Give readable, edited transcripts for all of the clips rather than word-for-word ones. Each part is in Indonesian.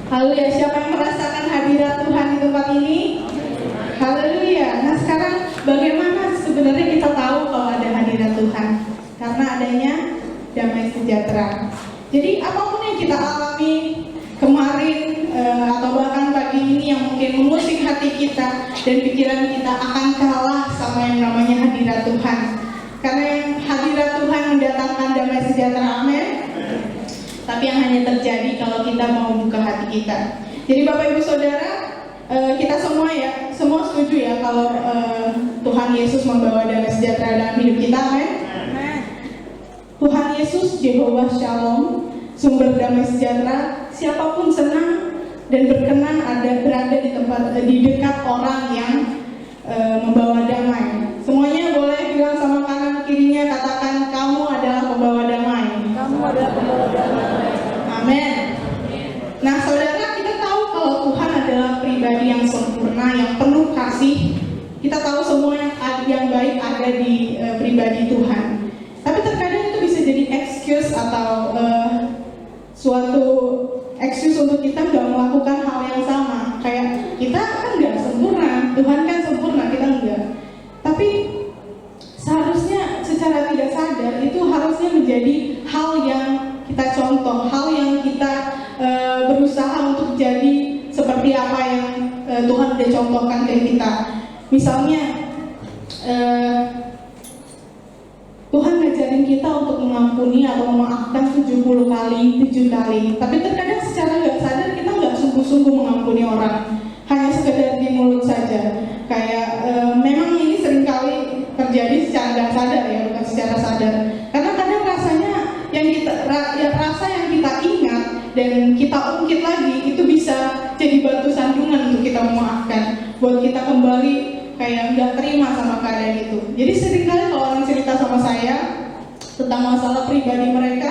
Haleluya, siapa yang merasakan hadirat Tuhan di tempat ini? Haleluya. Nah sekarang bagaimana sebenarnya kita tahu kalau ada hadirat Tuhan? Karena adanya damai sejahtera. Jadi apapun yang kita alami kemarin atau bahkan pagi ini yang mungkin mengusik hati kita dan pikiran kita akan kalah sama yang namanya hadirat Tuhan. Karena yang hadirat Tuhan mendatangkan damai sejahtera, amin. Tapi yang hanya terjadi kalau kita mau buka hati kita. Jadi Bapak Ibu Saudara, kita semua semua setuju ya kalau Tuhan Yesus membawa damai sejahtera dalam hidup kita, amin. Tuhan Yesus Jehovah Shalom, sumber damai sejahtera. Siapapun senang dan berkenan berada di dekat orang yang membawa damai. Semuanya boleh bilang sama kanan kirinya, katakan kamu adalah pembawa damai. Kamu adalah pembawa damai. Amin. Nah saudara, kita tahu kalau Tuhan adalah pribadi yang sempurna, yang penuh kasih. Kita tahu semua yang baik ada di pribadi Tuhan. Tapi terkadang itu bisa jadi excuse atau suatu excuse untuk kita nggak melakukan hal yang sama. Kayak kita kan nggak sempurna, Tuhan kan sempurna, kita enggak. Tapi seharusnya secara tidak sadar itu harusnya menjadi hal yang kita contoh, hal yang kita berusaha untuk jadi seperti apa yang Tuhan sudah contohkan ke kita. Misalnya Tuhan ngajarin kita untuk mengampuni atau memaafkan 70 kali, 7 kali. Tapi terkadang secara nggak sadar kita nggak sungguh-sungguh mengampuni orang, hanya sekedar di mulut saja. Kayak memang ini seringkali terjadi secara nggak sadar ya, bukan secara sadar. Karena kadang rasanya rasa yang kita ingat dan kita ungkit lagi itu bisa jadi batu sandungan untuk kita memaafkan, buat kita kembali kayak nggak terima sama keadaan itu. Jadi seringkali kalau orang cerita sama saya tentang masalah pribadi mereka,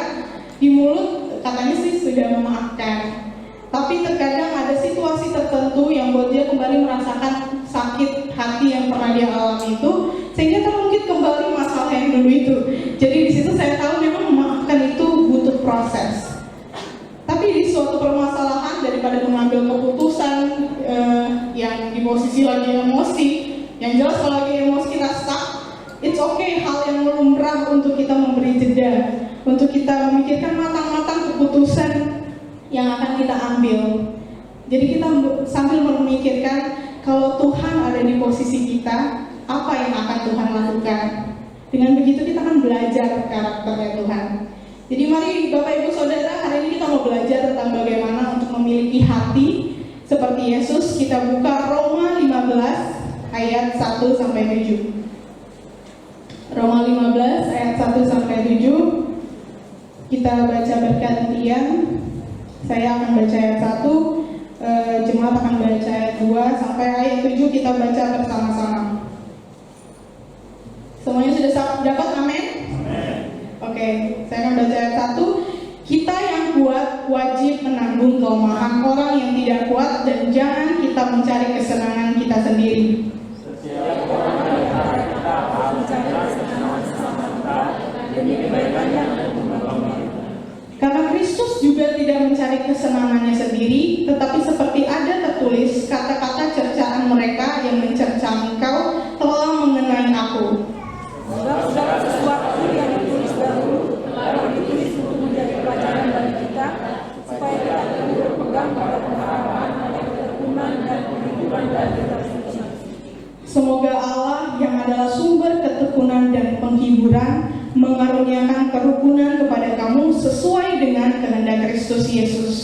di mulut katanya sih sudah memaafkan, tapi terkadang ada situasi tertentu yang buat dia kembali merasakan sakit hati yang pernah dia alami itu, sehingga terungkit kembali masalah yang dulu itu. Jadi di situ saya tahu memang memaafkan itu butuh proses. Tapi di suatu permasalahan, daripada mengambil keputusan yang di posisi lagi emosi, yang jelas kalau lagi emosi kita stuck, it's okay, hal yang lumrah untuk kita memberi jeda, untuk kita memikirkan matang-matang keputusan yang akan kita ambil. Jadi kita sambil memikirkan kalau Tuhan ada di posisi kita, apa yang akan Tuhan lakukan. Dengan begitu kita akan belajar karakternya Tuhan. Jadi mari Bapak Ibu Saudara, hari ini kita mau belajar tentang bagaimana untuk memiliki hati seperti Yesus. Kita buka Roma 15 ayat 1-7. Roma 15 ayat 1-7. Kita baca bergantian. Saya akan baca ayat 1, Jemaat akan baca ayat 2 sampai ayat 7, kita baca bersama-sama. Semuanya sudah dapat? Amin? Oke, saya akan baca ayat 1. Kita yang kuat wajib menanggung kelemahan orang yang tidak kuat, dan jangan kita mencari kesenangan kita sendiri. Setiap orang di antara kita harus mencari kesenangan sesama kita demi kebaikan yang berkembang. Karena Kristus juga tidak mencari kesenangannya sendiri, tetapi seperti ada tertulis, kata-kata cercaan mereka yang mencerca engkau telah mengenai aku. Sebab segala sesuatu yang ditulis dahulu telah ditulis untuk menjadi pelajaran bagi kita, supaya kita dapat berpegang pada pengharapan pada ketekunan dan kehidupan dari kitab suci. Semoga Allah yang adalah sumber ketekunan dan penghiburan mengaruniakan kerukunan kepada kamu sesuai dengan kehendak Kristus Yesus.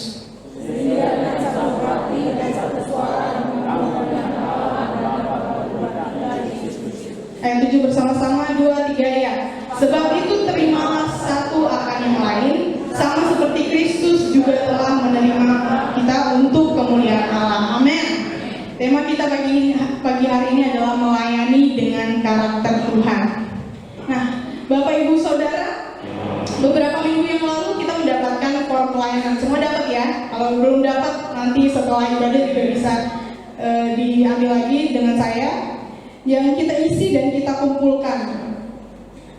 Sehingga dengan satu hati dan satu suara mengamalkan Allah Bapa dari Yesus. Ayat 7 bersama-sama, 2, 3 ya. Sebab itu terimalah satu akan yang lain, sama seperti Kristus juga telah menerima kita untuk kemuliaan Allah. Amin. Tema kita pagi hari ini adalah melayani dengan karakter Tuhan. Nah, Bapak Ibu Saudara, beberapa minggu yang lalu kita mendapatkan form pelayanan. Semua dapat ya? Kalau belum dapat, nanti setelah ibadah juga bisa diambil lagi dengan saya. Yang kita isi dan kita kumpulkan.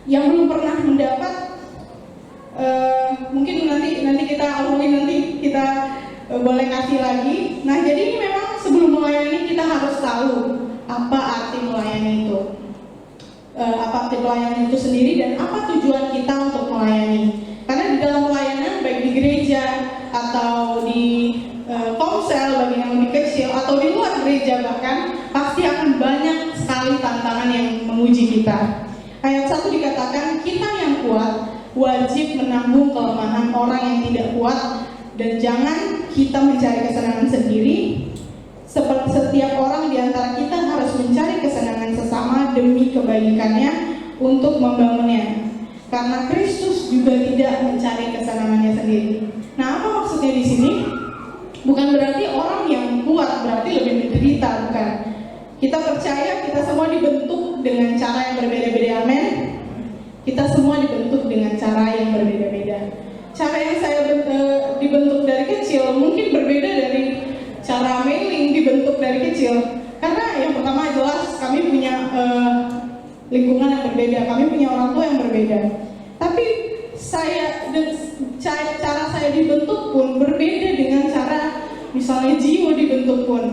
Yang belum pernah mendapat, mungkin nanti kita omongin, nanti kita boleh kasih lagi. Nah, jadi ini memang sebelum melayani kita harus tahu apa arti melayani itu, apa arti pelayanan itu sendiri, dan apa tujuan kita untuk melayani. Karena di dalam pelayanan, baik di gereja atau di komsel bagi yang lebih kecil atau di luar gereja bahkan, pasti akan banyak sekali tantangan yang menguji kita. Ayat 1 dikatakan, kita yang kuat wajib menanggung kelemahan orang yang tidak kuat, dan jangan kita mencari kesenangan sendiri. Seperti setiap orang di antara kita harus mencari kesenangan sesama demi kebaikannya untuk membangunnya. Karena Kristus juga tidak mencari kesenangannya sendiri. Nah, apa maksudnya di sini? Bukan berarti orang yang kuat berarti lebih menderita, bukan. Kita percaya kita semua dibentuk dengan cara yang berbeda-beda, amin. Kita semua dibentuk dengan cara yang berbeda-beda. Cara yang saya dibentuk dari kecil mungkin berbeda dari cara Meiling dibentuk dari kecil. Karena yang pertama jelas kami punya lingkungan yang berbeda, kami punya orang tua yang berbeda. Tapi cara saya dibentuk pun berbeda dengan cara misalnya Jiwo dibentuk pun.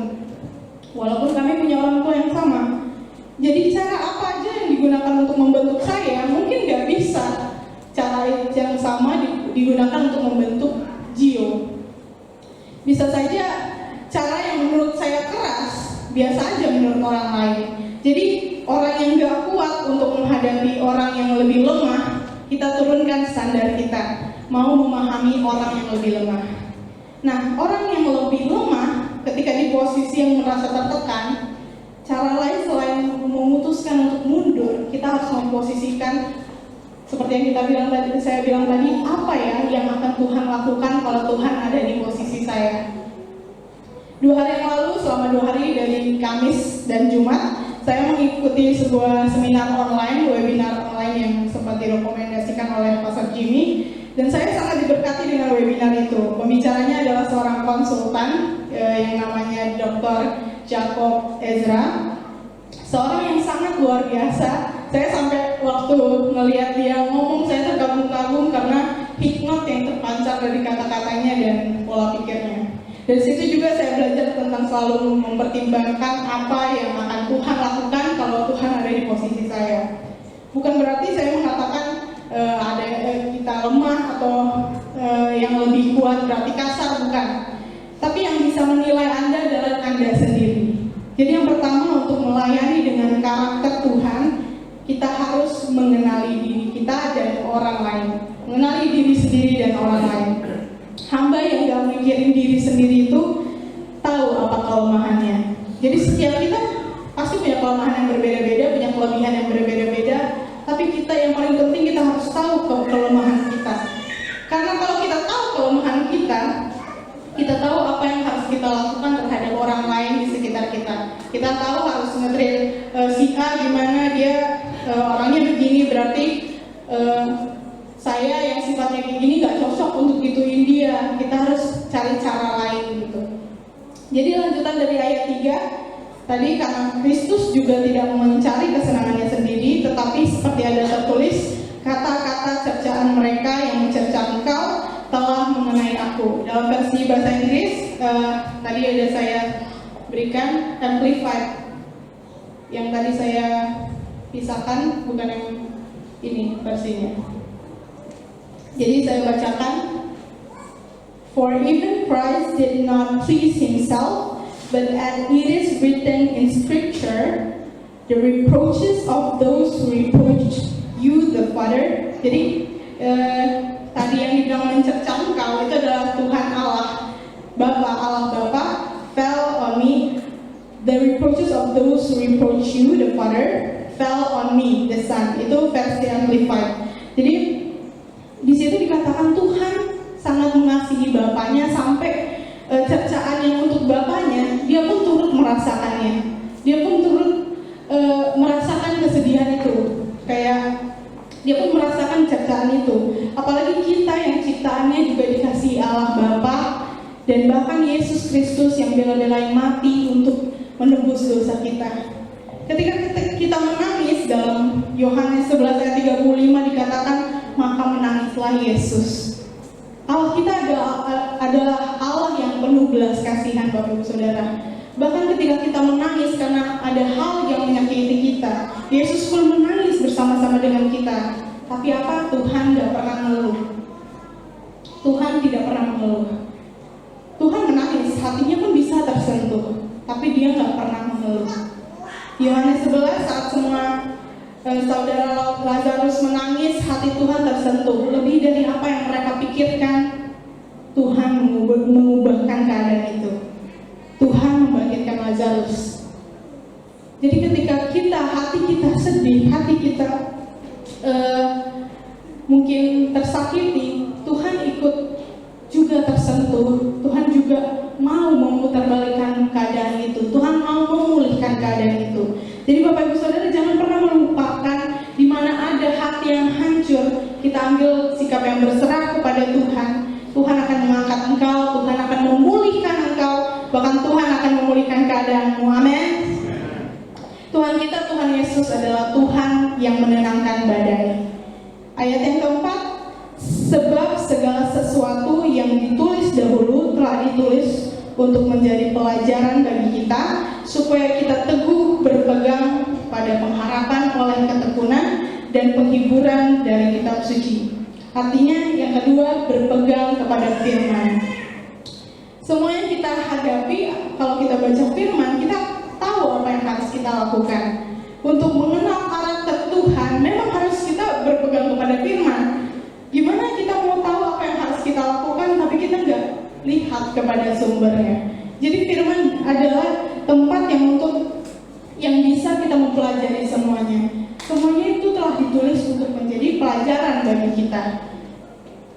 Walaupun kami punya orang tua yang sama. Jadi cara apa aja yang digunakan untuk membentuk saya mungkin nggak bisa cara yang sama digunakan untuk membentuk Gio. Bisa saja cara yang menurut saya keras biasa aja menurut orang lain. Jadi orang yang nggak kuat untuk menghadapi orang yang lebih lemah, kita turunkan standar kita, mau memahami orang yang lebih lemah. Nah, orang yang lebih lemah ketika di posisi yang merasa tertekan, cara lain selain memutuskan untuk mundur, kita harus memposisikan seperti yang saya bilang tadi, apa ya yang akan Tuhan lakukan kalau Tuhan ada di posisi saya. 2 hari yang lalu, selama 2 hari dari Kamis dan Jumat, saya mengikuti sebuah seminar online, webinar online yang sempat direkomendasikan oleh Pastor Jimmy. Dan saya sangat diberkati dengan webinar itu. Pembicaranya adalah seorang konsultan yang namanya Dr. Jacob Ezra. Seorang yang sangat luar biasa. Saya sampai waktu ngelihat dia ngomong, saya terkagum-kagum karena hikmat yang terpancar dari kata-katanya dan pola pikirnya. Dari situ juga saya belajar tentang selalu mempertimbangkan apa yang akan Tuhan lakukan kalau Tuhan ada di posisi saya. Bukan berarti saya mengatakan kita lemah atau yang lebih kuat berarti kasar, bukan. Tapi yang bisa menilai Anda adalah Anda sendiri. Jadi yang pertama, untuk melayani dengan karakter Tuhan, kita harus mengenali diri kita dan orang lain, mengenali diri sendiri dan orang lain. Hamba yang gak mikirin diri sendiri itu tahu apa kelemahannya. Jadi setiap kita pasti punya kelemahan yang berbeda-beda, punya kelebihan yang berbeda-beda. Tapi kita yang paling penting, kita harus tahu kelemahan kita. Karena kalau kita tahu kelemahan kita tahu apa yang harus kita lakukan gimana dia orangnya begini, berarti saya yang sifatnya kayak gini gak cocok untuk gituin dia. Kita harus cari cara lain gitu. Jadi lanjutan dari ayat 3 tadi, karena Kristus juga tidak mencari kesenangannya sendiri, tetapi seperti ada tertulis, kata-kata cercaan mereka yang mencerca engkau telah mengenai aku. Dalam versi bahasa Inggris tadi ada saya berikan Amplified, yang tadi saya pisahkan, bukan yang ini versinya. Jadi saya bacakan, for even Christ did not please himself, but as it is written in Scripture, the reproaches of those who reproach you, the Father. Jadi tadi yang dibilang mencerca engkau itu adalah Tuhan Allah Bapa fell on me. The reproaches of those who reproach you, the Father, fell on me, the Son. Itu versi Amplified. Jadi di situ dikatakan Tuhan sangat mengasihi Bapaknya sampai cercaan yang untuk Bapaknya, dia pun turut merasakannya. Dia pun turut merasakan kesedihan itu. Kayak dia pun merasakan cercaan itu. Apalagi kita yang ciptaannya juga dikasihi Allah Bapa, dan bahkan Yesus Kristus yang bela-belain mati untuk menebus dosa kita. Ketika kita menangis, dalam Yohanes 11 ayat 35 dikatakan, maka menangislah Yesus. Allah kita adalah Allah yang penuh belas kasihan, Bapak Ibu Saudara. Bahkan ketika kita menangis karena ada hal yang menyakiti kita, Yesus pun menangis bersama-sama dengan kita. Tapi apa? Tuhan tidak pernah mengeluh. Tuhan tidak pernah mengeluh. Tuhan menangis, hatinya pun bisa tersentuh, tapi dia nggak pernah mengeluh. Yohanes 11 saat semua saudara Lazarus menangis, hati Tuhan tersentuh. Lebih dari apa yang mereka pikirkan, Tuhan mengubahkan keadaan itu. Tuhan membangkitkan Lazarus. Jadi ketika hati kita sedih, hati kita mungkin tersakiti, Tuhan ikut juga tersentuh. Tuhan juga mau memutarbalikkan keadaan itu. Tuhan mau memulihkan keadaan itu. Jadi Bapak Ibu Saudara, jangan pernah melupakan di mana ada hati yang hancur, kita ambil sikap yang berserah kepada Tuhan. Tuhan akan mengangkat engkau, Tuhan akan memulihkan engkau, bahkan Tuhan akan memulihkan keadaanmu. Amin. Tuhan kita, Tuhan Yesus adalah Tuhan yang menenangkan badai. Ayat yang keempat, sebab segala sesuatu yang ditulis dahulu telah ditulis untuk menjadi pelajaran bagi kita, supaya kita teguh berpegang pada pengharapan oleh ketekunan dan penghiburan dari kitab suci. Artinya yang kedua, berpegang kepada firman. Semua yang kita hadapi, kalau kita baca firman, kita tahu apa yang harus kita lakukan. Untuk mengenal karakter Tuhan, memang harus kita berpegang kepada firman. Gimana kita mau tahu apa yang harus kita lakukan, tapi kita nggak lihat kepada sumbernya. Jadi firman adalah tempat yang bisa kita mempelajari semuanya. Semuanya itu telah ditulis untuk menjadi pelajaran bagi kita.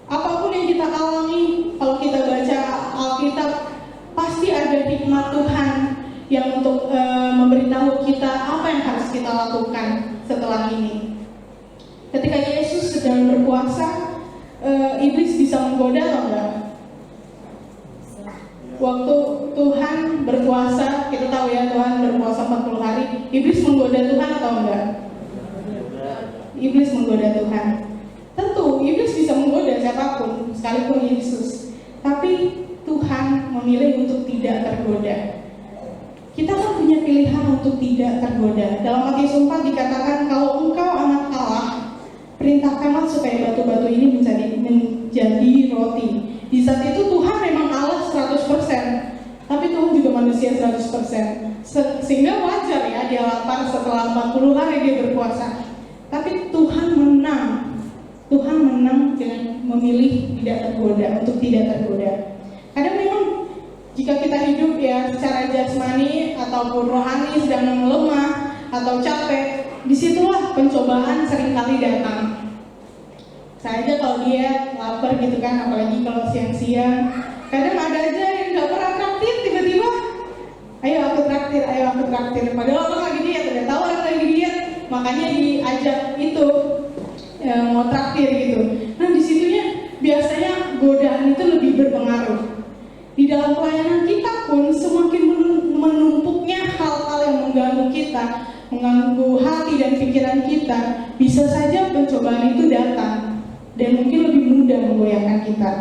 Apapun yang kita alami, kalau kita baca Alkitab, pasti ada hikmat Tuhan yang untuk memberitahu kita apa yang harus kita lakukan setelah ini. Ketika Yesus sedang berpuasa, iblis bisa menggoda atau enggak? Waktu Tuhan berpuasa, kita tahu ya, Tuhan berpuasa 40 hari, iblis menggoda Tuhan atau enggak? Iblis menggoda Tuhan. Tentu, iblis bisa menggoda siapapun, sekalipun Yesus. Tapi Tuhan memilih untuk tidak tergoda. Kita kan punya pilihan untuk tidak tergoda. Dalam Matius 4 dikatakan, kalau engkau anak Allah, perintahkanlah supaya batu-batu ini menjadi roti. Di saat itu Tuhan memang Allah 100%, tapi Tuhan juga manusia 100%. Sehingga wajar ya dia lapar setelah 40 hari dia berpuasa. Tapi Tuhan menang. Tuhan menang dengan memilih tidak tergoda, untuk tidak tergoda. Kadang memang jika kita hidup ya secara jasmani ataupun rohani sedang lemah atau capek, disitulah pencobaan seringkali datang. Saya aja kalau dia lapar gitu kan, apalagi kalau siang-siang, kadang ada aja yang nggak pernah traktir, tiba-tiba ayo aku traktir. Padahal orang lagi diet, udah tahu orang lagi diet, makanya diajak itu mau traktir gitu. Nah di situnya biasanya godaan itu lebih berpengaruh. Di dalam pelayanan kita pun semakin menumpuknya hal-hal yang mengganggu kita, mengganggu hati dan pikiran kita, bisa saja pencobaan itu datang dan mungkin lebih mudah menggoyahkan kita.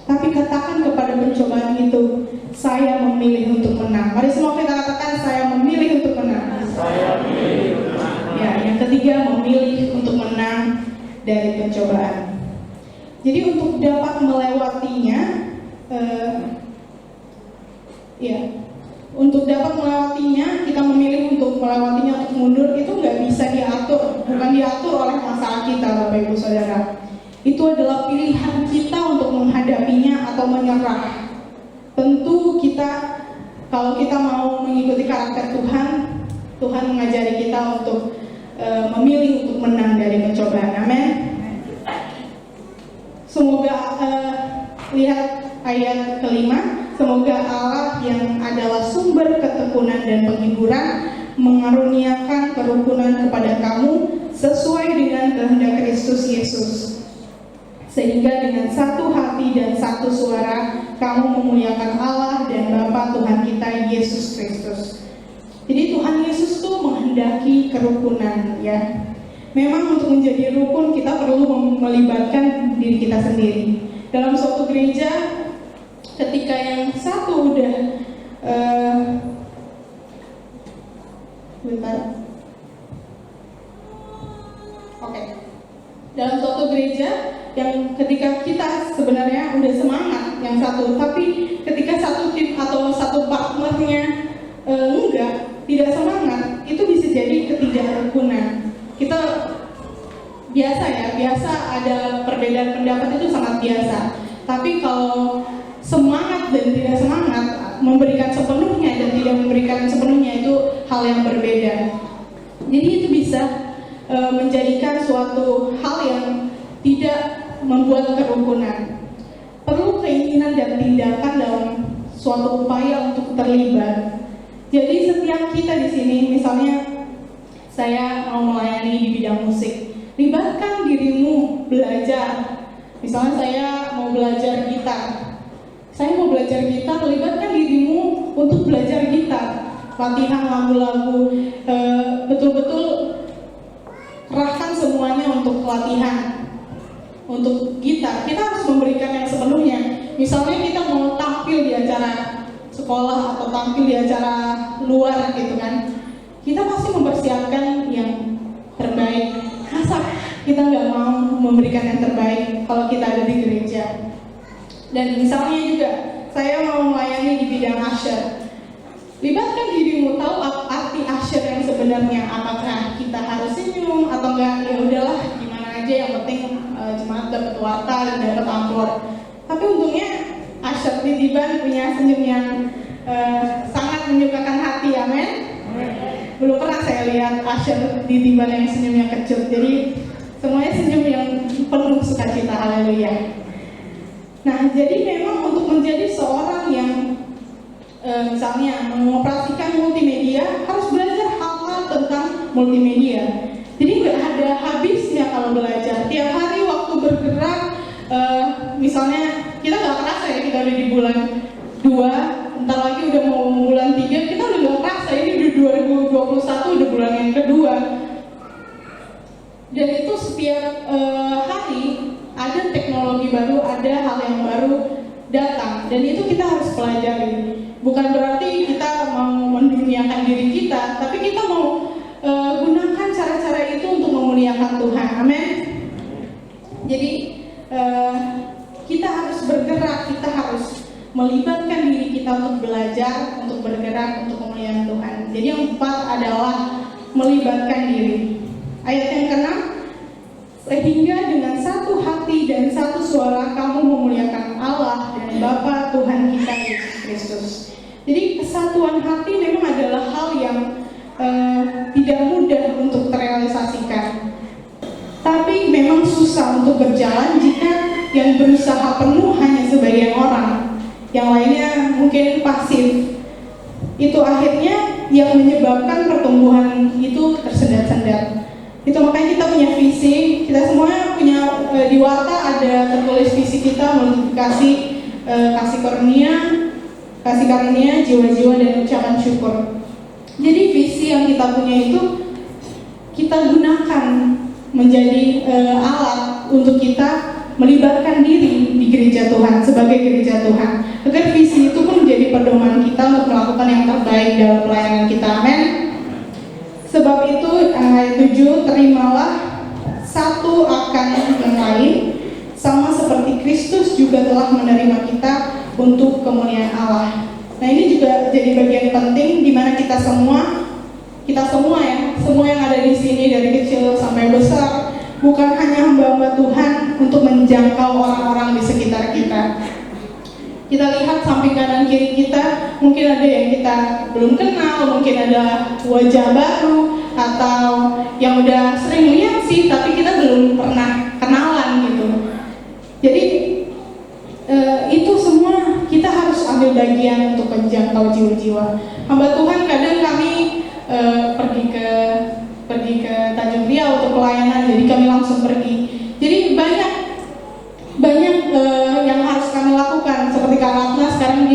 Tapi katakan kepada pencobaan itu, saya memilih untuk menang. Mari semua kita katakan, saya memilih untuk menang. Saya memilih untuk menang. Ya, yang ketiga, memilih untuk menang dari pencobaan. Jadi untuk dapat melewatinya, untuk dapat melewatinya, kita memilih untuk melewatinya, untuk mundur, itu nggak bisa diatur, bukan diatur oleh masalah kita, Bapak Ibu Saudara. Itu adalah pilihan kita untuk menghadapinya atau menyerah. Tentu kita, kalau kita mau mengikuti karakter Tuhan, Tuhan mengajari kita untuk memilih untuk menang dari pencobaan. Amin. Semoga lihat ayat kelima. Semoga Allah yang adalah sumber ketekunan dan penghiburan mengaruniakan kerukunan kepada kamu sesuai dengan kehendak Kristus Yesus, sehingga dengan satu hati dan satu suara kamu memuliakan Allah dan Bapa Tuhan kita Yesus Kristus. Jadi Tuhan Yesus tuh menghendaki kerukunan, ya. Memang untuk menjadi rukun kita perlu melibatkan diri kita sendiri. Dalam suatu gereja, ketika yang satu udah dalam suatu gereja yang ketika kita sebenarnya udah semangat yang satu, tapi ketika satu tim atau satu partnernya tidak semangat, itu bisa jadi ketidakrukunan. Kita biasa ada perbedaan pendapat, itu sangat biasa. Tapi kalau semangat dan tidak semangat, memberikan sepenuhnya dan tidak memberikan sepenuhnya, itu hal yang berbeda. Jadi itu bisa menjadikan suatu hal yang tidak membuat kerukunan. Perlu keinginan dan tindakan dalam suatu upaya untuk terlibat. Jadi setiap kita di sini, misalnya saya mau melayani di bidang musik, libatkan dirimu belajar. Misalnya saya mau belajar gitar, libatkan dirimu untuk belajar gitar, latihan lagu-lagu, betul-betul kerahkan semuanya untuk latihan. Untuk gitar, kita harus memberikan yang sepenuhnya. Misalnya kita mau tampil di acara sekolah atau tampil di acara luar gitu kan, kita pasti mempersiapkan yang terbaik. Masa kita nggak mau memberikan yang terbaik kalau kita ada di gereja? Dan misalnya juga, saya mau melayani di bidang usher, libatkan dirimu, tahu arti usher yang sebenarnya. Apakah kita harus senyum atau enggak? Ya udahlah, gimana aja, yang penting jemaat dapat warta dan dapat amplop. Tapi untungnya usher titiban punya senyum yang sangat menyukakan hati, amin. Belum pernah saya lihat usher titiban yang senyumnya kecut. Jadi semuanya senyum yang penuh sukacita, haleluya. Nah, jadi memang untuk menjadi seorang yang misalnya mengoperasikan multimedia, harus belajar hal-hal tentang multimedia. Jadi nggak ada habisnya kalau belajar. Tiap hari waktu bergerak, misalnya kita nggak kerasa ya, kita udah di bulan 2, entar lagi udah mau bulan 3, kita udah nggak kerasa, ini udah 2021, udah bulan yang kedua. Dan itu setiap hari ada teknologi baru, ada hal yang baru datang, dan itu kita harus pelajari. Bukan berarti kita mau menduniakan diri kita, tapi kita mau gunakan cara-cara itu untuk memuliakan Tuhan, amin. Jadi kita harus bergerak, kita harus melibatkan diri kita untuk belajar, untuk bergerak, untuk memuliakan Tuhan. Jadi yang 4 adalah melibatkan diri. Ayat yang ke-6, sehingga dengan satu hati dan satu suara kamu memuliakan Allah dan Bapa Tuhan kita Yesus Kristus. Jadi kesatuan hati memang adalah hal yang tidak mudah untuk terrealisasikan. Tapi memang susah untuk berjalan jika yang berusaha penuh hanya sebagian orang, yang lainnya mungkin pasif. Itu akhirnya yang menyebabkan pertumbuhan itu tersendat-sendat. ada tertulis visi kita multiplikasi kasih karunia, jiwa-jiwa dan ucapan syukur. Jadi visi yang kita punya itu kita gunakan menjadi alat untuk kita melibatkan diri di gereja Tuhan sebagai gereja Tuhan, agar visi itu pun menjadi pedoman kita untuk melakukan yang terbaik dalam pelayanan kita. Amin. Sebab itu ayat 7, terimalah satu akan yang lain, sama seperti Kristus juga telah menerima kita untuk kemuliaan Allah. Nah, ini juga jadi bagian penting di mana kita semua semua yang ada di sini dari kecil sampai besar, bukan hanya hamba-hamba Tuhan untuk menjangkau orang-orang di sekitar kita. Kita lihat samping kanan kiri kita, mungkin ada yang kita belum kenal, mungkin ada wajah baru, atau yang udah sering lihat sih, tapi kita belum pernah kenalan gitu. Jadi itu semua kita harus ambil bagian untuk menjangkau jiwa-jiwa. Hamba Tuhan kadang kami pergi ke Tanjung Priok untuk pelayanan, jadi kami langsung pergi. Jadi banyak yang harus kami lakukan. Seperti Kak Ratna sekarang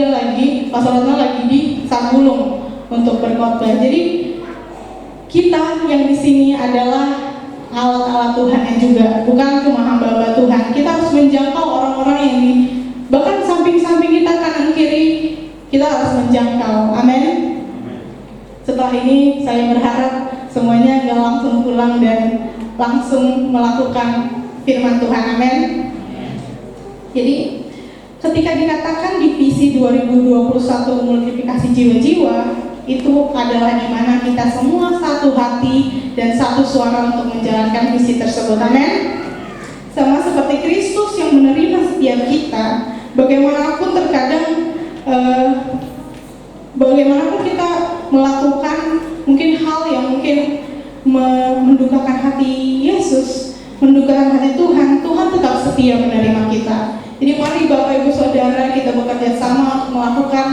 Pastor Ratna lagi di Sagulung untuk berkhotbah. Jadi kita yang di sini adalah alat-alat Tuhan yang juga, bukan cuma hamba-hamba Tuhan. Kita harus menjangkau orang-orang yang bahkan samping-samping kita kanan kiri, kita harus menjangkau. Amin. Setelah ini saya berharap semuanya nggak langsung pulang dan langsung melakukan firman Tuhan. Amin. Jadi ketika dikatakan di visi 2021 multiplikasi jiwa-jiwa, itu adalah di mana kita semua satu hati dan satu suara untuk menjalankan visi tersebut. Amin. Sama seperti Kristus yang menerima setiap kita, bagaimanapun terkadang bagaimanapun kita melakukan mungkin hal yang mungkin mendukakan hati Yesus, mendukakan hati Tuhan, Tuhan tetap setia menerima kita. Jadi mari Bapak Ibu Saudara, kita bekerja sama untuk melakukan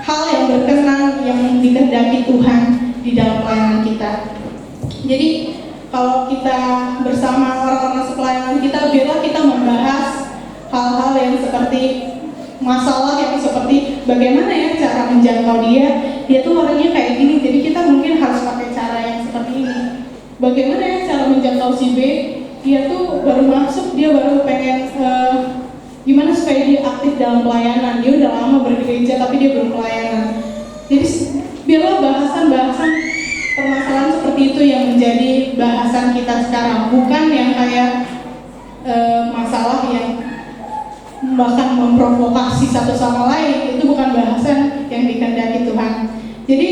hal yang berkenan, yang dikehendaki Tuhan di dalam pelayanan kita. Jadi kalau kita bersama orang-orang sepelayanan kita, biarlah kita membahas hal-hal yang seperti masalah yang seperti bagaimana ya cara menjangkau dia tuh orangnya kayak gini, jadi kita mungkin harus pakai cara yang seperti ini. Bagaimana ya cara menjangkau si B, dia tuh baru masuk, dia baru pengen gimana supaya dia aktif dalam pelayanan, dia udah lama bergereja tapi dia belum pelayanan. Jadi biarlah bahasan-bahasan permasalahan seperti itu yang menjadi bahasan kita sekarang, bukan yang kayak masalah yang bahkan memprovokasi satu sama lain. Itu bukan bahasan yang dikehendaki Tuhan. Jadi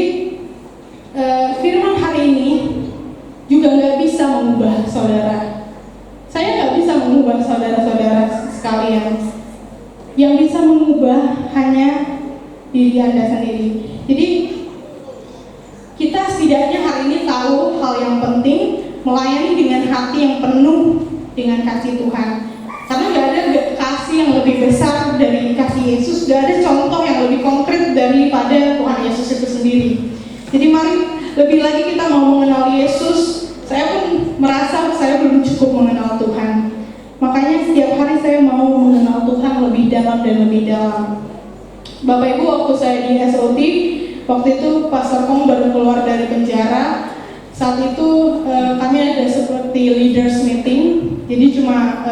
firman hari ini juga nggak bisa mengubah saudara. Saya nggak bisa mengubah saudara-saudara sekalian. Yang bisa mengubah hanya diri Anda sendiri. Jadi kita setidaknya hari ini tahu hal yang penting, melayani dengan hati yang penuh dengan kasih Tuhan. Karena gak ada kasih yang lebih besar dari kasih Yesus, gak ada contoh yang lebih konkret daripada Tuhan Yesus itu sendiri. Jadi mari lebih lagi kita mau mengenal Yesus. Saya pun merasa saya belum cukup mengenal Tuhan. Makanya setiap hari saya mau mengenal Tuhan lebih dalam dan lebih dalam. Bapak Ibu, waktu saya di SOT, waktu itu Pastor Kong baru keluar dari penjara. Saat itu kami ada seperti leaders meeting. Jadi cuma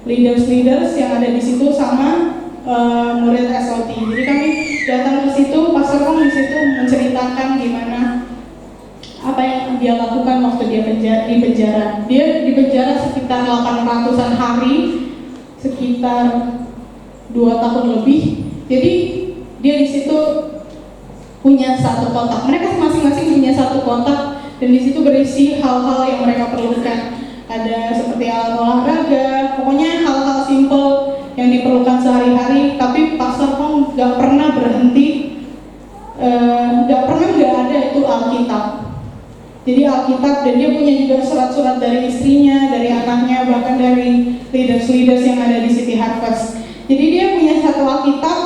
leaders yang ada di situ sama murid SOT. Jadi kami datang ke situ, Pastor Kong di situ menceritakan gimana apa yang dia lakukan waktu dia di penjara. Dia di penjara sekitar 800-an hari, sekitar 2 tahun lebih. Jadi dia di situ punya satu kotak. Mereka masing-masing punya satu kotak dan di situ berisi hal-hal yang mereka perlukan. Ada seperti alat olahraga, pokoknya hal-hal simple yang diperlukan sehari-hari. Tapi Pastor Kong gak pernah berhenti, gak ada itu Alkitab. Jadi Alkitab, dan dia punya juga surat-surat dari istrinya, dari anaknya, bahkan dari leaders yang ada di City Harvest. Jadi dia punya satu Alkitab,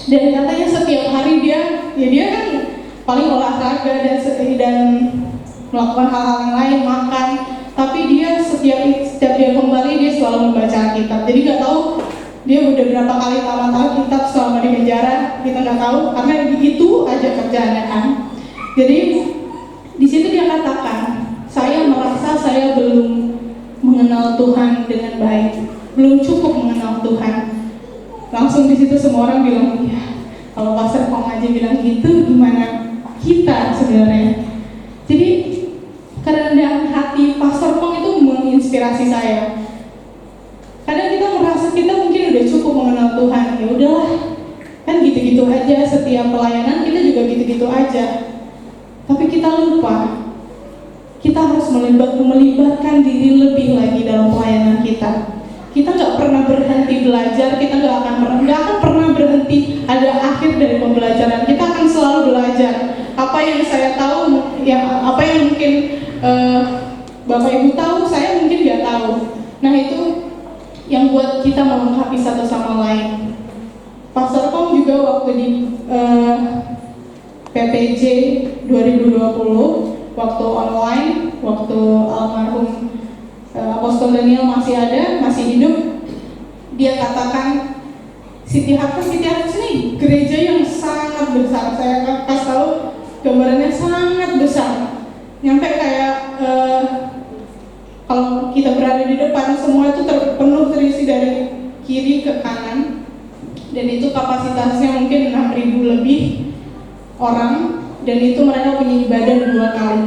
dan katanya setiap hari dia kan paling olahraga dan melakukan hal-hal yang lain, makan. tapi dia setiap dia kembali dia selalu membaca Alkitab. Jadi nggak tahu dia udah berapa kali tamat Alkitab selama di penjara, kita nggak tahu karena itu aja kerjaannya kan. Jadi di situ dia katakan, saya merasa saya belum mengenal Tuhan dengan baik, belum cukup mengenal Tuhan. Langsung di situ semua orang bilang, ya kalau Pastor Pong aja bilang gitu, gimana kita sebenarnya? Jadi kerendahan hati Pastor Pong itu menginspirasi saya. Kadang kita merasa kita mungkin udah cukup mengenal Tuhan, ya udahlah, kan gitu-gitu aja, setiap pelayanan kita juga gitu-gitu aja. Tapi kita lupa, kita harus melibatkan diri lebih lagi dalam pelayanan kita. Kita nggak pernah berhenti belajar, kita nggak akan pernah berhenti ada akhir dari pembelajaran. Kita akan selalu belajar. Apa yang saya tahu, apa yang mungkin Bapak Ibu tahu, saya mungkin nggak tahu. Nah itu yang buat kita melengkapi satu sama lain. Pastor Pong juga waktu di PPJ 2020, waktu online, waktu almarhum Apostol Daniel masih ada, masih hidup, dia katakan City Harvest ini gereja yang sangat besar. Saya kasih tahu gambarannya sangat besar, nyampe kayak kalau kita berada di depan, semua itu terisi dari kiri ke kanan, dan itu kapasitasnya mungkin 6.000 lebih orang, dan itu mereka punya ibadah 2 kali.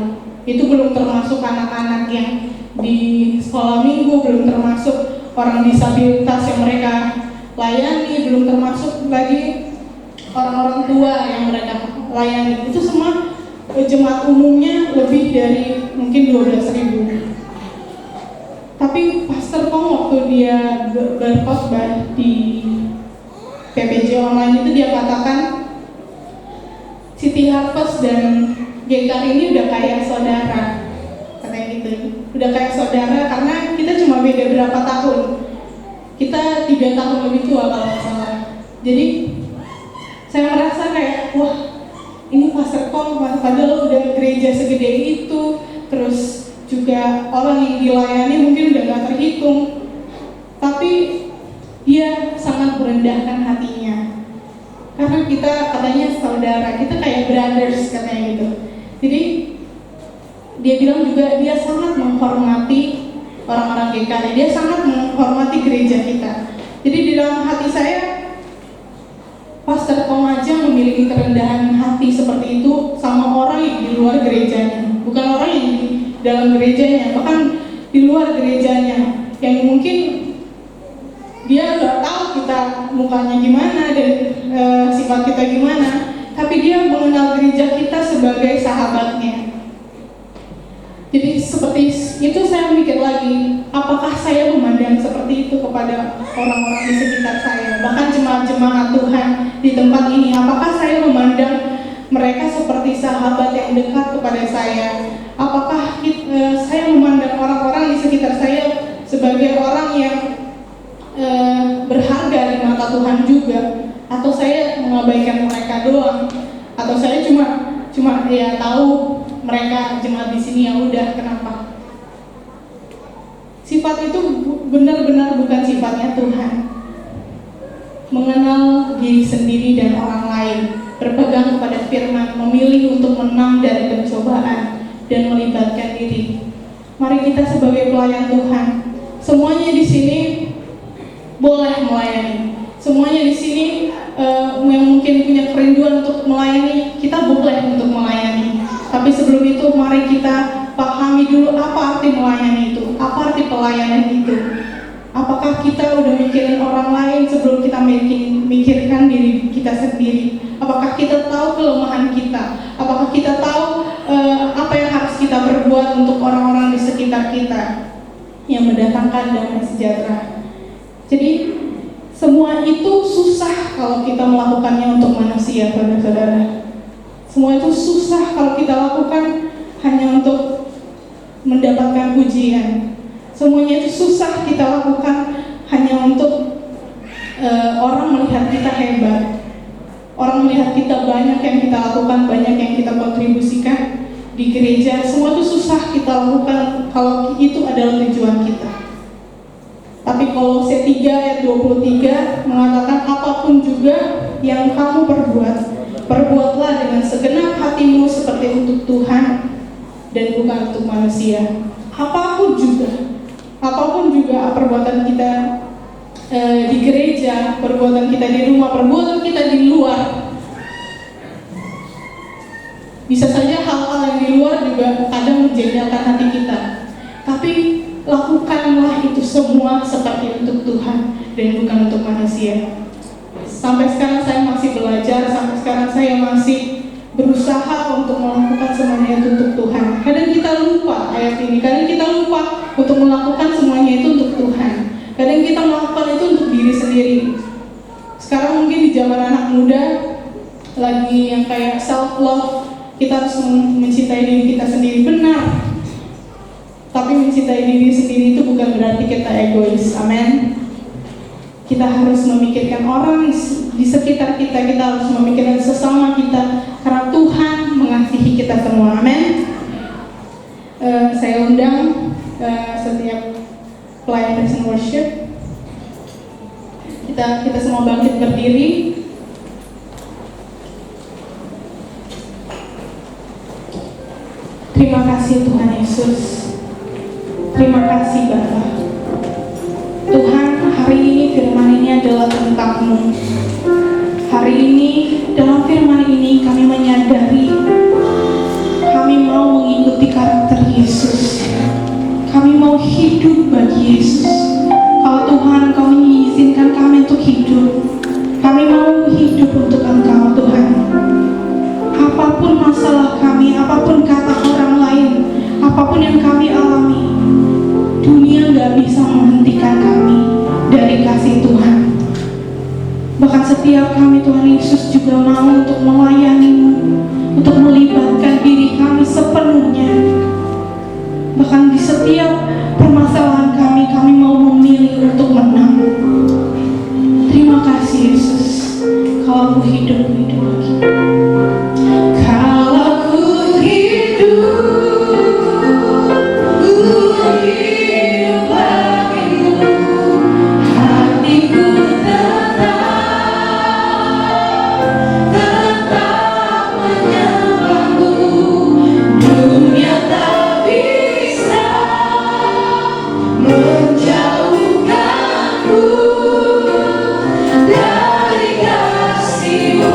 Itu belum termasuk anak-anak yang di sekolah minggu, belum termasuk orang disabilitas yang mereka layani, belum termasuk lagi orang-orang tua yang mereka layani. Itu semua jemaat umumnya lebih dari mungkin 12.000. Tapi Pastor Pong waktu dia berkhotbah di PPJ online itu dia katakan City Harvest dan GKR ini udah kayak saudara, katanya gitu. Udah kayak saudara karena kita cuma beda berapa tahun. Kita 3 tahun lebih tua kalau nggak salah. Jadi saya merasa kayak wah, ini Pastor Pong padahal udah gereja segede itu, terus juga orang yang dilayani mungkin udah nggak terhitung, tapi dia sangat merendahkan hatinya. Karena kita katanya saudara, kita kayak brothers katanya gitu. Jadi dia bilang juga dia sangat menghormati orang-orang GKR, dia sangat menghormati gereja kita. Jadi di dalam hati saya, Pastor Pong aja memiliki kerendahan hati seperti itu sama orang yang di luar gerejanya, bukan orang yang di dalam gerejanya, bahkan di luar gerejanya, yang mungkin dia nggak tahu kita mukanya gimana dan sifat kita gimana, tapi dia mengenal gereja kita sebagai sahabatnya. Jadi seperti itu saya mikir lagi, apakah saya memandang seperti itu kepada orang-orang di sekitar saya, bahkan jemaat-jemaat Tuhan di tempat ini, apakah saya memandang mereka seperti sahabat yang dekat kepada saya? Apakah saya memandang orang-orang di sekitar saya sebagai orang yang berharga di mata Tuhan juga, atau saya mengabaikan mereka doang, atau saya cuma ya tahu mereka jemaat di sini, yang udah kenapa? Sifat itu benar-benar bukan sifatnya Tuhan. Mengenal diri sendiri dan orang lain, berpegang kepada firman, memilih untuk menang dari pencobaan dan melibatkan diri. Mari kita sebagai pelayan Tuhan, semuanya di sini boleh melayani. Semuanya di sini yang mungkin punya kerinduan untuk melayani, kita boleh untuk melayani. Tapi sebelum itu mari kita pahami dulu apa arti melayani itu, apa arti pelayanan itu. Apakah kita udah mikirin orang lain sebelum kita mikirkan diri kita sendiri? Apakah kita tahu kelemahan kita? Apakah kita tahu apa yang harus kita berbuat untuk orang-orang di sekitar kita yang mendatangkan damai sejahtera? Jadi semua itu susah kalau kita melakukannya untuk manusia, saudara-saudara. Semua itu susah kalau kita lakukan hanya untuk mendapatkan pujian. Semuanya itu susah kita lakukan hanya untuk orang melihat kita hebat, orang melihat kita banyak yang kita lakukan, banyak yang kita kontribusikan. di gereja, semua itu susah kita lakukan kalau itu adalah tujuan kita. Tapi Kolose 3 ayat 23 mengatakan apapun juga yang kamu perbuat, perbuatlah dengan segenap hatimu seperti untuk Tuhan dan bukan untuk manusia. Apapun juga perbuatan kita di gereja, perbuatan kita di rumah, perbuatan kita di luar. Bisa saja hal-hal yang di luar juga kadang menjengkelkan hati kita. Tapi lakukanlah itu semua seperti untuk Tuhan dan bukan untuk manusia. Sampai sekarang saya masih belajar, sampai sekarang saya masih berusaha untuk melakukan semuanya itu untuk Tuhan. Kadang kita lupa ayat ini, kadang kita lupa untuk melakukan semuanya itu untuk Tuhan. Kadang kita melakukan itu untuk diri sendiri. Sekarang mungkin di zaman anak muda lagi yang kayak self love, kita harus mencintai diri kita sendiri, benar. Tapi mencintai diri sendiri itu bukan berarti kita egois, amin. Kita harus memikirkan orang di sekitar kita, kita harus memikirkan sesama kita, karena Tuhan mengasihi kita semua, amin. Saya undang setiap pelayan praise and worship, kita semua bangkit berdiri. Terima kasih Tuhan Yesus. Terima kasih Bapa. Tuhan, hari ini firman ini adalah tentang-Mu. Hari ini dalam firman ini kami menyadari kami mau mengikuti karakter Yesus. Kami mau hidup bagi Yesus. Kalau Tuhan Kau mengizinkan kami untuk hidup, kami mau hidup untuk Engkau Tuhan. Apapun masalah kami, apapun kata orang lain, apapun yang kami alami, dunia gak bisa menghentikan kami dari kasih Tuhan. Bahkan setiap kami Tuhan Yesus juga mau untuk melayani-Mu, untuk melibatkan diri kami sepenuhnya. Bahkan di setiap permasalahan kami mau memilih untuk menang. Terima kasih Yesus. Kalau Aku hidup lagi. Kalau Aku hidup bagimu, hatiku tetap menyembah-Mu. Dunia tak bisa menjauhkanku dari kasih-Mu.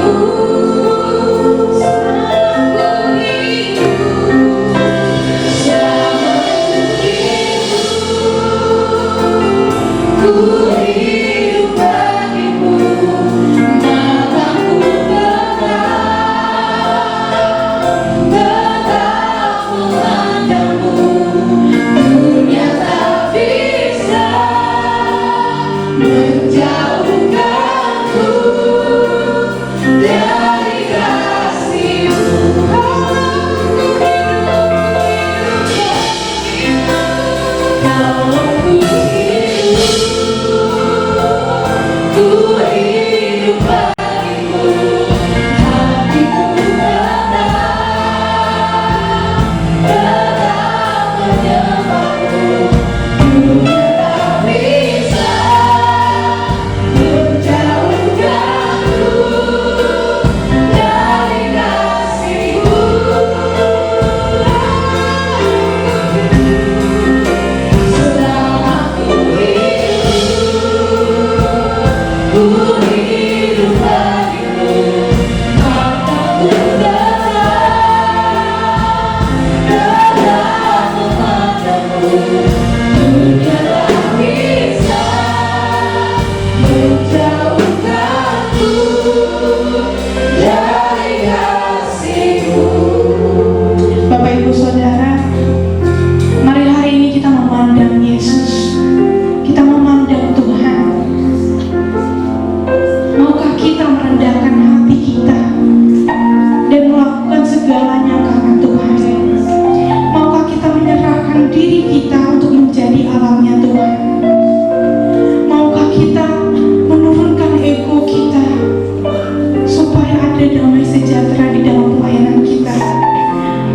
Damai sejahtera di dalam pelayanan kita.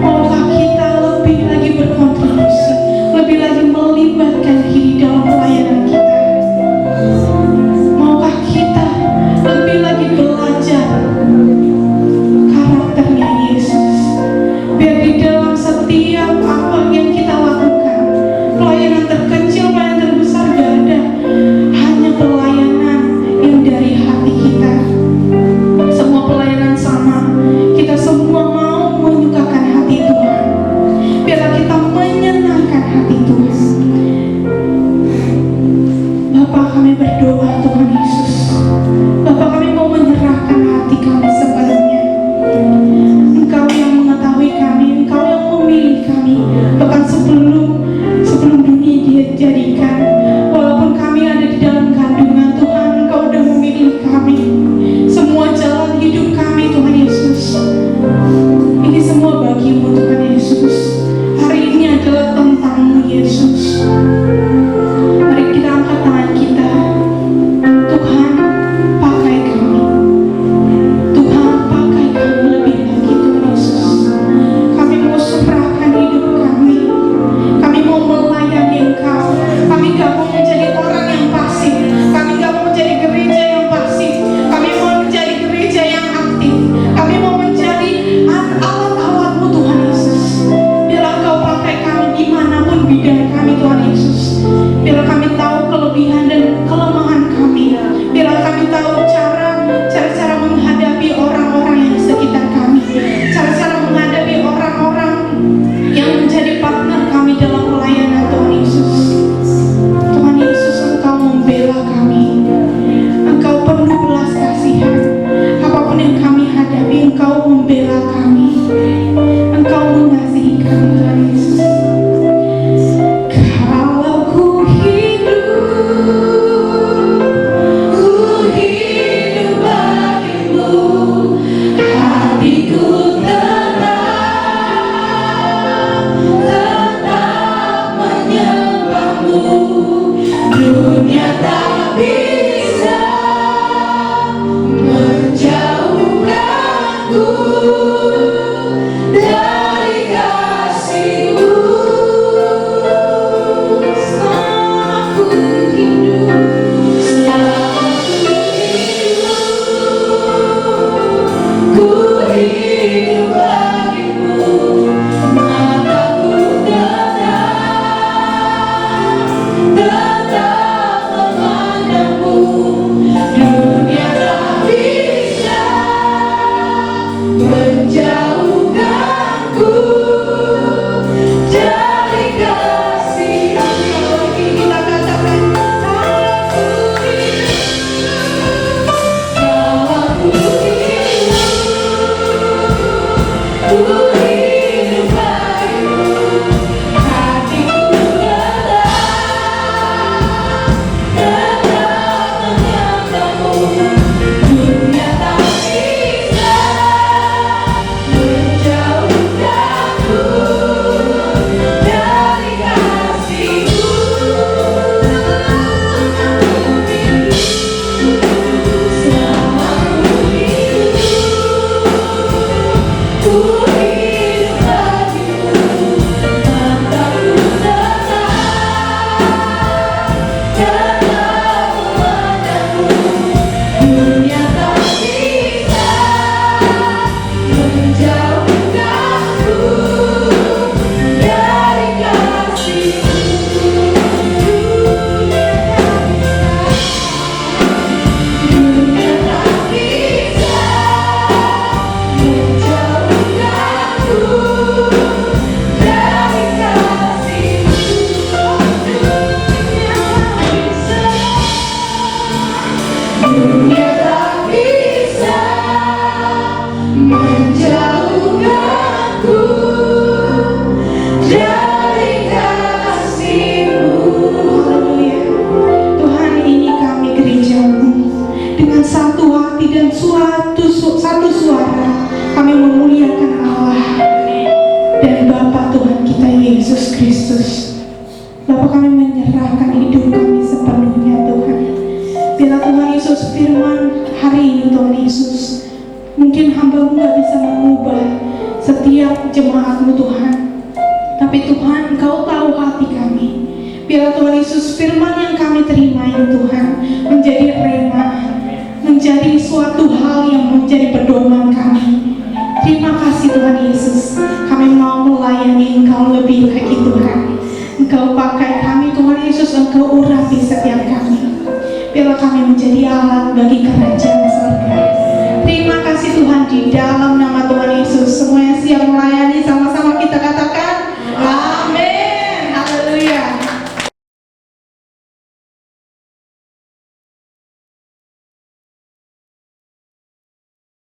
Maukah kita Biarlah kita menyenangkan hati Tuhan. Bapa, kami berdoa Tuhan Yesus. Bapa, kami mau menyerahkan hati kami sepenuhnya. Engkau yang mengetahui kami, Engkau yang memilih kami. Bahkan sebelum dunia dijadikan, walaupun kami ada di dalam kandungan Tuhan, Engkau sudah memilih kami. Semua jalan hidup kami Tuhan Yesus, ini semua bagi-Mu Tuhan Yesus. Hari ini adalah tentang-Mu Yesus. Mari kita angkat tangan kita. Tuhan, pakai kami. Tuhan, pakai kami lebih lagi Tuhan Yesus. Kami mau serahkan hidup kami. Kami mau melayani Engkau. Kami gak mau menjadi orang yang pasif. Kami gak mau menjadi gereja yang pasif. Kami mau menjadi gereja yang aktif. Kami mau menjadi alat-alat-Mu Tuhan Yesus. Biarlah Engkau pakai kami dimanapun bidang kami Tuhan Yesus. Biarlah kami tahu kelebihan dan kelemahan kami. Biarlah kami tahu cara-cara menghadapi orang-orang yang di sekitar kami. Cara-cara menghadapi orang-orang yang menjadi partner kami dalam pelayanan Tuhan Yesus. Tuhan Yesus, Engkau membela kami. Engkau penuh belas kasihan. Apapun yang kami hadapi, Engkau membela kami. Engkau mengasihi kami Tuhan Yesus. Kalau ku hidup bagimu, hatiku tetap menyembah-Mu. Dunia tak bisa menjauhkanku dari kasih-Mu. Selama ku hidup, ku hidup bagimu. Mataku tetap memandang-Mu. Dunia tak bisa menjauhkanku dari kasih-Mu. Kita katakan, kalau ku hidup bagimu, hatiku tetap menyembah-Mu. Dunia tak bisa menjauhkanku dari kasih-Mu. Selama ku hidup bagimu. Mataku tetap memandang-Mu. Dunia tak bisa menjauhkanku dari kasih-Mu. Dunia tak bisa menjauhkanku dari kasih-Mu. Dunia tak bisa menjauhkanku dari kasih-Mu. Haleluya. Tuhan, ini kami gereja-Mu. Dengan satu hati dan satu suara kami memuliakan Allah dan Bapa Tuhan kita Yesus Kristus. Bapa, kami menyerahkan hidup kami sepenuhnya Tuhan. Biarlah Tuhan Yesus firman hari ini Tuhan Yesus, mungkin hamba-Mu gak bisa mengubah setiap jemaat-Mu Tuhan, tapi Tuhan Engkau tahu hati kami. Biarlah Tuhan Yesus firman yang kami terima ini Tuhan menjadi rema, menjadi suatu hal yang menjadi pedoman kami. Terima kasih Tuhan Yesus, kami mau melayani Engkau lebih lagi Tuhan. Engkau pakai kami Tuhan Yesus, Engkau urapi setiap kami. Biarlah kami menjadi alat bagi kerajaan surga. Terima kasih Tuhan, di dalam nama Tuhan Yesus. Semua yang siap melayani sama-sama kita katakan